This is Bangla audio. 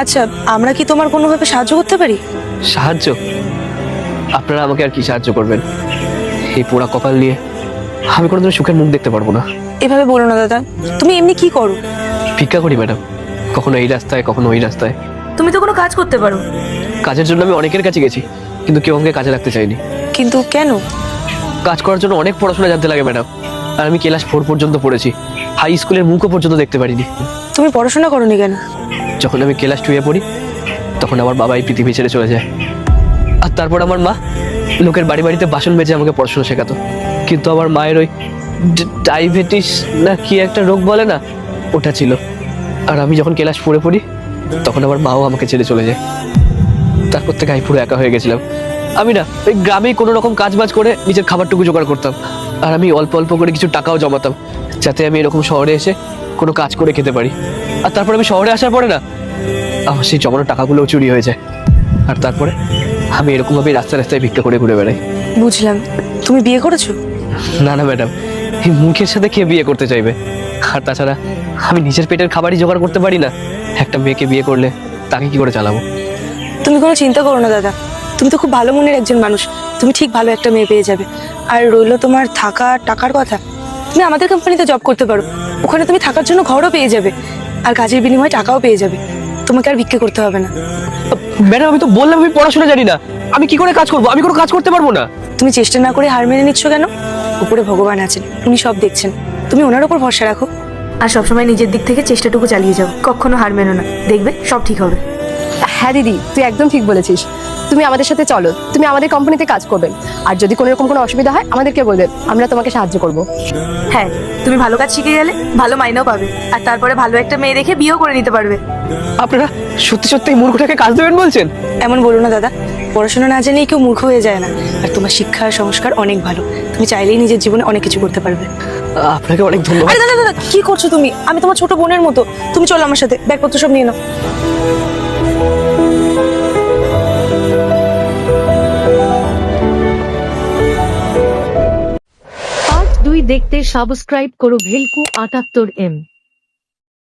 আচ্ছা, আমরা কি তোমার কোনোভাবে সাহায্য করতে পারি? সাহায্য? আপনারা আমাকে আর কি সাহায্য করবেন? এই পোড়া কপাল নিয়ে আমি কোনোদিন সুখের মুখ দেখতে পারবো না। এভাবে বলো না দাদা, তুমি এমনি কি করো? ভিক্ষা করি ম্যাডাম, কখনো এই রাস্তায় কখনো ওই রাস্তায়। তুমি তো কোনো কাজ করতে পারো। কাজের জন্য আমি অনেকের কাছে গেছি, কিন্তু কেউ আমাকে কাজে রাখতে চাইনি। কিন্তু কেন? কাজ করার জন্য অনেক পড়াশোনা জানতে লাগে ম্যাডাম, আর আমি ক্লাস 4 পর্যন্ত পড়েছি, হাই স্কুলের মুখও পর্যন্ত দেখতে পারিনি। তুমি পড়াশোনা করোনি কেন? যখন আমি ক্লাস 2-এ পড়ি তখন আমার বাবা এই পৃথিবী ছেড়ে চলে যায়, আর তারপর আমার মা লোকের বাড়ি বাড়িতে বাসন মেজে আমাকে পড়াশোনা শেখাতো। কিন্তু আমার মায়ের ওই ডায়াবেটিস না কি একটা রোগ বলে না, ওটা ছিল। আর আমি যখন ক্লাস 4-এ পড়ি তখন আমার মাও আমাকে ছেড়ে চলে যায়। তারপর থেকে আমি পুরো একা হয়ে গেছিলাম। আমি না ওই গ্রামেই কোনো রকম কাজ বাজ করে নিজের খাবারটুকু জোগাড় করতাম, আর আমি অল্প অল্প করে কিছু টাকাও জমাতাম, যাতে আমি এরকম শহরে এসে কোনো কাজ করে খেতে পারি। আর তারপর আমি শহরে আসার পরে না আমার সেই জমানো টাকাগুলোও চুরি হয়ে যায়, আর তারপরে আমি এরকমভাবে রাস্তায় রাস্তায় ভিক্ষা করে ঘুরে বেড়াই। বুঝলাম। তুমি বিয়ে করেছো? না না ম্যাডাম, এই মুখের সাথে কে বিয়ে করতে চাইবে? আর তাছাড়া আমি নিজের পেটের খাবারই জোগাড় করতে পারি না, একটা মেয়েকে বিয়ে করলে তাকে কি করে চালাবো? তুমি কোনো চিন্তা করো না দাদা, তুমি তো খুব ভালো মনের একজন মানুষ, তুমি ঠিক ভালো একটা মেয়ে পেয়ে যাবে। আর রইলো তোমার থাকা টাকার কথা, তুমি আমাদের কোম্পানিতে জব করতে পারো, ওখানে তুমি থাকার জন্য ঘরও পেয়ে যাবে, আর কাজের বিনিময়ে টাকাও পেয়ে যাবে, তোমাকে আর ভিক্ষে করতে হবে না। ম্যাডাম আমি তো বললাম আমি পড়াশোনা জানি না, আমি কি করে কাজ করবো? আমি কোনো কাজ করতে পারবো না। তুমি চেষ্টা না করে হার মেনে নিচ্ছ কেন? উপরে ভগবান আছেন, উনি সব দেখছেন, তুমি ওনার উপর ভরসা রাখো আর সবসময় নিজের দিক থেকে চেষ্টাটুকু চালিয়ে যাও, কখনো হার মেনো না, দেখবে সব ঠিক হবে। হ্যাঁ দিদি, তুই একদম ঠিক বলেছিস। তুমি আমাদের সাথে চলো, তুমি আমাদের কোম্পানিতে কাজ করবে, আর যদি কোনো রকম কোনো অসুবিধা হয় আমাদেরকে বলবে, আমরা তোমাকে সাহায্য করব। হ্যাঁ, তুমি ভালো কাজ শিখে গেলে ভালো মাইনেও পাবে, আর তারপরে ভালো একটা মেয়ে দেখে বিয়েও করে নিতে পারবে। আপনারা সত্যি সত্যি এই মূর্খটাকে কাজ দেবেন বলছেন? এমন বলো না দাদা, পড়াশোনা না জানিয়ে কেউ মূর্খ হয়ে যায় না, আর তোমার শিক্ষা আর সংস্কার অনেক ভালো, তুমি চাইলেই নিজের জীবনে অনেক কিছু করতে পারবে। আপনাকে অনেক ধন্যবাদ। আরে দাদা দাদা, কি করছো তুমি? আমি তোমার ছোট বোনের মতো, তুমি চলো আমার সাথে, ব্যাগপত্র সব নিয়ে নাও। পার্ট 2 দেখতে সাবস্ক্রাইব করো ভেলকু 78M।